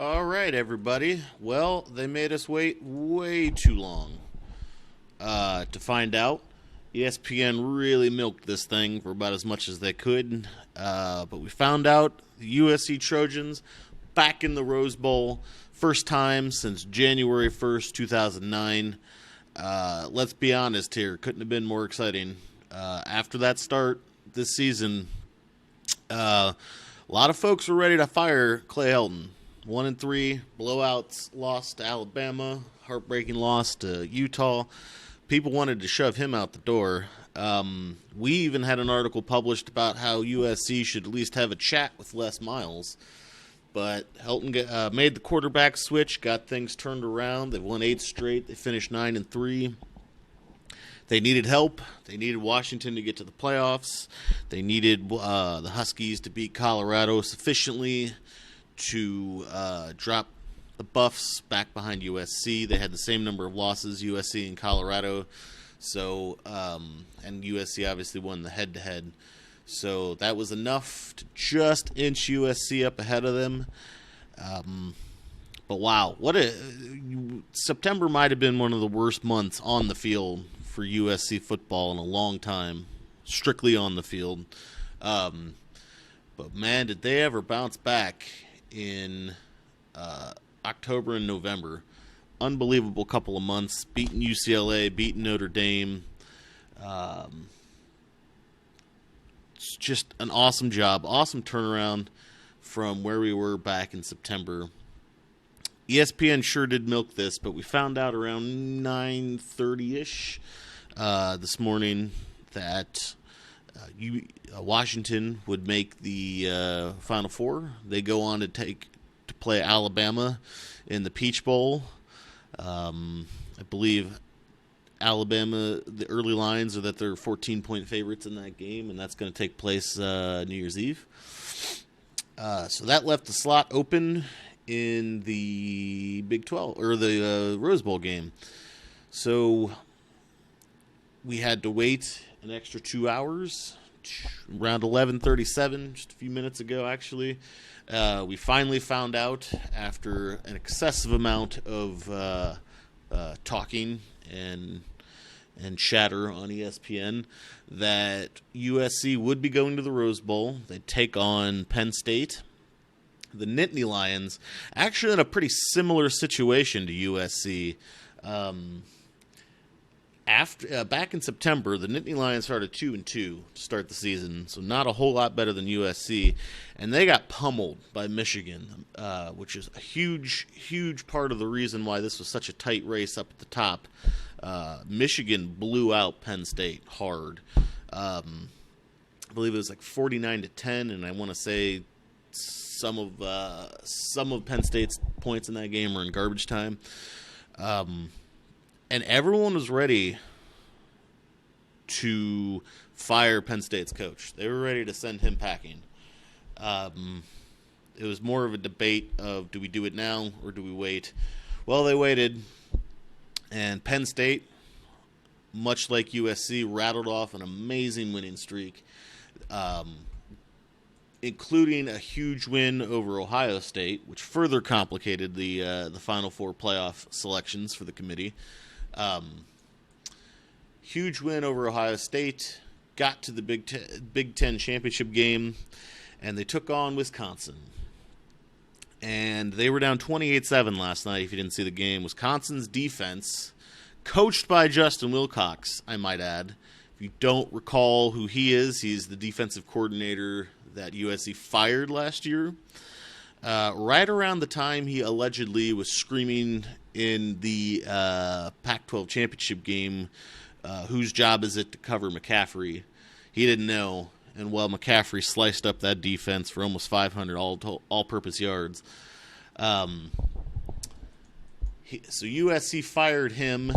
All right, everybody. Well, they made us wait way too long to find out. ESPN really milked this thing for about as much as they could, but we found out the USC Trojans back in the Rose Bowl, first time since January 1st, 2009. Let's be honest here, couldn't have been more exciting. After that start this season, a lot of folks were ready to fire Clay Helton. 1-3 blowouts, lost to Alabama, heartbreaking loss to Utah. People wanted to shove him out the door. We even had an article published about how USC should at least have a chat with Les Miles. But Helton made the quarterback switch, got things turned around. They've won 8 straight. They finished 9-3. They needed help. They needed Washington to get to the playoffs. They needed the Huskies to beat Colorado sufficiently to drop the Buffs back behind USC. They had the same number of losses, USC and Colorado. So, and USC obviously won the head-to-head. So that was enough to just inch USC up ahead of them. But wow, September might have been one of the worst months on the field for USC football in a long time, strictly on the field. But man, did they ever bounce back in October and November. Unbelievable couple of months, beating UCLA, beating Notre Dame. It's just an awesome job, awesome turnaround from where we were back in September. ESPN sure did milk this, but we found out around 9:30-ish this morning that Washington would make the Final Four. They go on to play Alabama in the Peach Bowl. I believe Alabama, the early lines are that they're 14-point favorites in that game, and that's going to take place New Year's Eve. So that left the slot open in the Big 12, or the Rose Bowl game. So we had to wait an extra 2 hours, around 11:37, just a few minutes ago, actually. We finally found out, after an excessive amount of talking and chatter on ESPN, that USC would be going to the Rose Bowl. They'd take on Penn State. The Nittany Lions, actually in a pretty similar situation to USC. Back in September, the Nittany Lions started 2-2 to start the season, so not a whole lot better than USC, and they got pummeled by Michigan, which is a huge, huge part of the reason why this was such a tight race up at the top. Michigan blew out Penn State hard. I believe it was like 49-10, and I want to say some of Penn State's points in that game were in garbage time. And everyone was ready to fire Penn State's coach. They were ready to send him packing. It was more of a debate of, do we do it now or do we wait? Well, they waited, and Penn State, much like USC, rattled off an amazing winning streak, including a huge win over Ohio State, which further complicated the Final Four playoff selections for the committee. Huge win over Ohio State, got to the Big Ten championship game, and they took on Wisconsin. And they were down 28-7 last night, if you didn't see the game. Wisconsin's defense, coached by Justin Wilcox, I might add. If you don't recall who he is, he's the defensive coordinator that USC fired last year. Right around the time he allegedly was screaming in the Pac-12 championship game, whose job is it to cover McCaffrey? He didn't know, and McCaffrey sliced up that defense for almost 500 all-purpose yards. So USC fired him.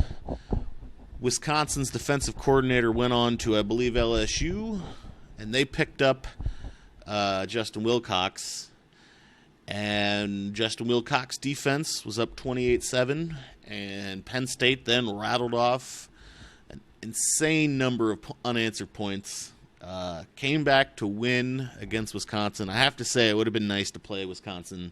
Wisconsin's defensive coordinator went on to, I believe, LSU, and they picked up Justin Wilcox. And Justin Wilcox's defense was up 28-7, and Penn State then rattled off an insane number of unanswered points. Came back to win against Wisconsin. I have to say, it would have been nice to play Wisconsin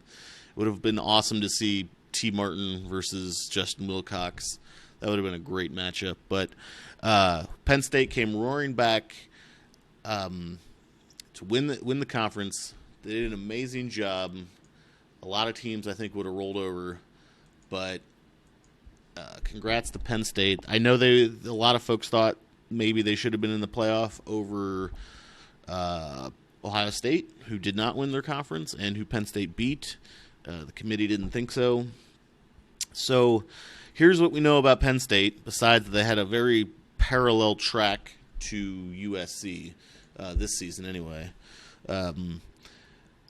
would have been awesome to see T. Martin versus Justin Wilcox. That would have been a great matchup. But Penn State came roaring back to win the conference. They did an amazing job. A lot of teams, I think, would have rolled over. But congrats to Penn State. I know a lot of folks thought maybe they should have been in the playoff over Ohio State, who did not win their conference and who Penn State beat. The committee didn't think so. So here's what we know about Penn State, besides they had a very parallel track to USC this season anyway.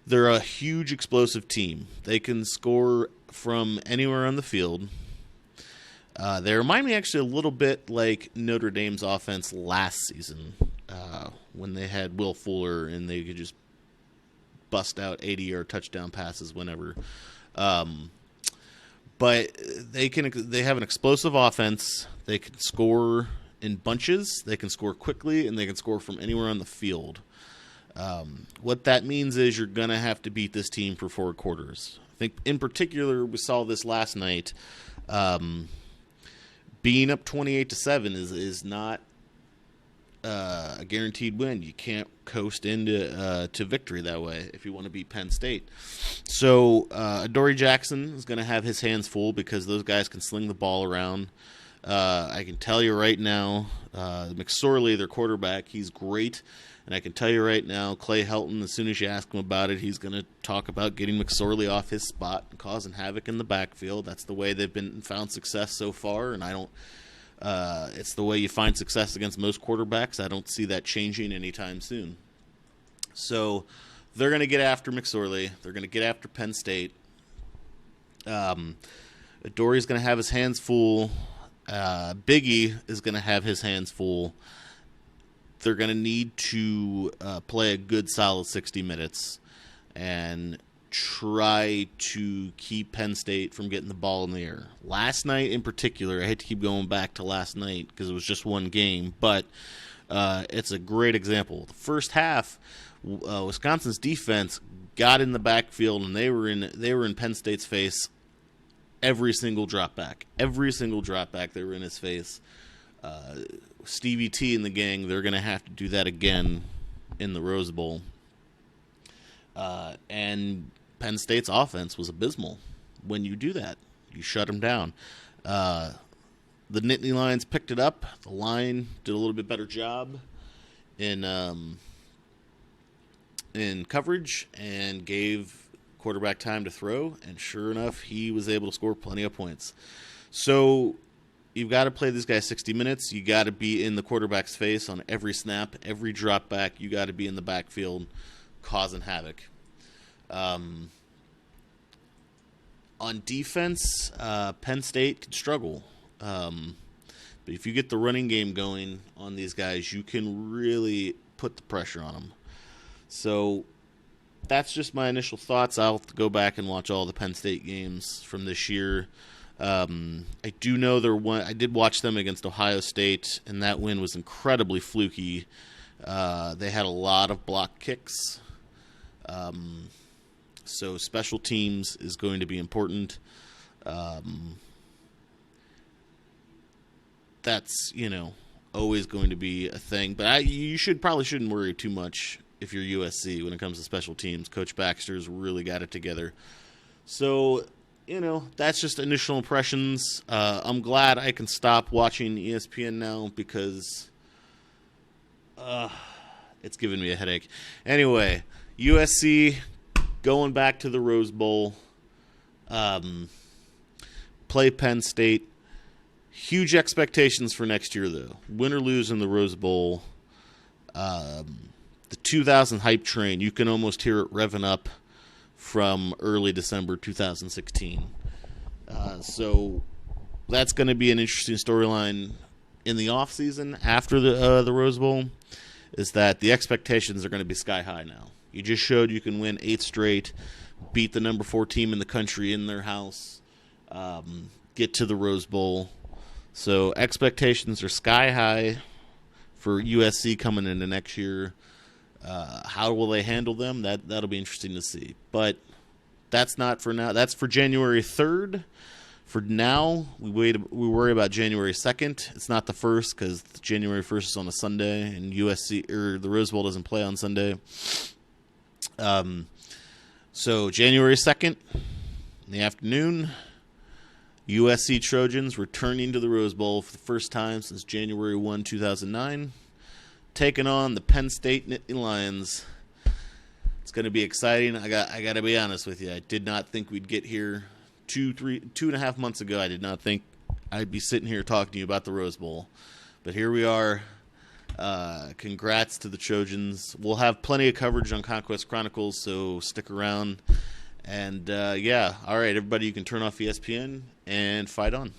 They're a huge explosive team. They can score from anywhere on the field. They remind me actually a little bit like Notre Dame's offense last season when they had Will Fuller and they could just bust out 80-yard touchdown passes whenever. But they have an explosive offense. They can score in bunches. They can score quickly, and they can score from anywhere on the field. What that means is you're going to have to beat this team for 4 quarters. I think in particular we saw this last night. Being up 28-7 is not a guaranteed win. You can't coast into to victory that way if you want to beat Penn State. So Adoree Jackson is going to have his hands full because those guys can sling the ball around. I can tell you right now, McSorley, their quarterback, he's great. And I can tell you right now, Clay Helton, as soon as you ask him about it, he's going to talk about getting McSorley off his spot and causing havoc in the backfield. That's the way they've been found success so far, and I don't. It's the way you find success against most quarterbacks. I don't see that changing anytime soon. So they're going to get after McSorley. They're going to get after Penn State. Adoree's going to have his hands full. Biggie is going to have his hands full. They're going to need to play a good, solid 60 minutes and try to keep Penn State from getting the ball in the air. Last night in particular, I hate to keep going back to last night because it was just one game, but it's a great example. The first half, Wisconsin's defense got in the backfield, and they were in Penn State's face every single drop back. Every single drop back, they were in his face. Stevie T and the gang, they're going to have to do that again in the Rose Bowl. And Penn State's offense was abysmal. When you do that, you shut them down. The Nittany Lions picked it up. The line did a little bit better job in coverage and gave quarterback time to throw. And sure enough, he was able to score plenty of points. So you've got to play these guys 60 minutes. You got to be in the quarterback's face on every snap, every drop back. You got to be in the backfield causing havoc. On defense, Penn State can struggle. But if you get the running game going on these guys, you can really put the pressure on them. So that's just my initial thoughts. I'll have to go back and watch all the Penn State games from this year. I do know I did watch them against Ohio State, and that win was incredibly fluky. They had a lot of block kicks. So special teams is going to be important. That's, always going to be a thing. But you probably shouldn't worry too much if you're USC when it comes to special teams. Coach Baxter's really got it together. So, that's just initial impressions. I'm glad I can stop watching ESPN now because it's giving me a headache. Anyway, USC going back to the Rose Bowl. Play Penn State. Huge expectations for next year, though. Win or lose in the Rose Bowl. The 2000 hype train, you can almost hear it revving up from early December 2016. So that's going to be an interesting storyline in the offseason after the Rose Bowl, is that the expectations are going to be sky high now. You just showed you can win 8 straight, beat the number 4 team in the country in their house, get to the Rose Bowl. So expectations are sky high for USC coming into next year. How will they handle them? That'll be interesting to see. But that's not for now. That's for January 3rd. For now, we worry about January 2nd. It's not the 1st because January 1st is on a Sunday, and USC or the Rose Bowl doesn't play on Sunday. So January 2nd in the afternoon, USC Trojans returning to the Rose Bowl for the first time since January 1, 2009, taking on the Penn State Nittany Lions. It's going to be exciting. I got to be honest with you. I did not think we'd get here 2.5 months ago. I did not think I'd be sitting here talking to you about the Rose Bowl, but here we are. Congrats to the Trojans. We'll have plenty of coverage on Conquest Chronicles, so stick around. And yeah, all right, everybody, you can turn off ESPN and fight on.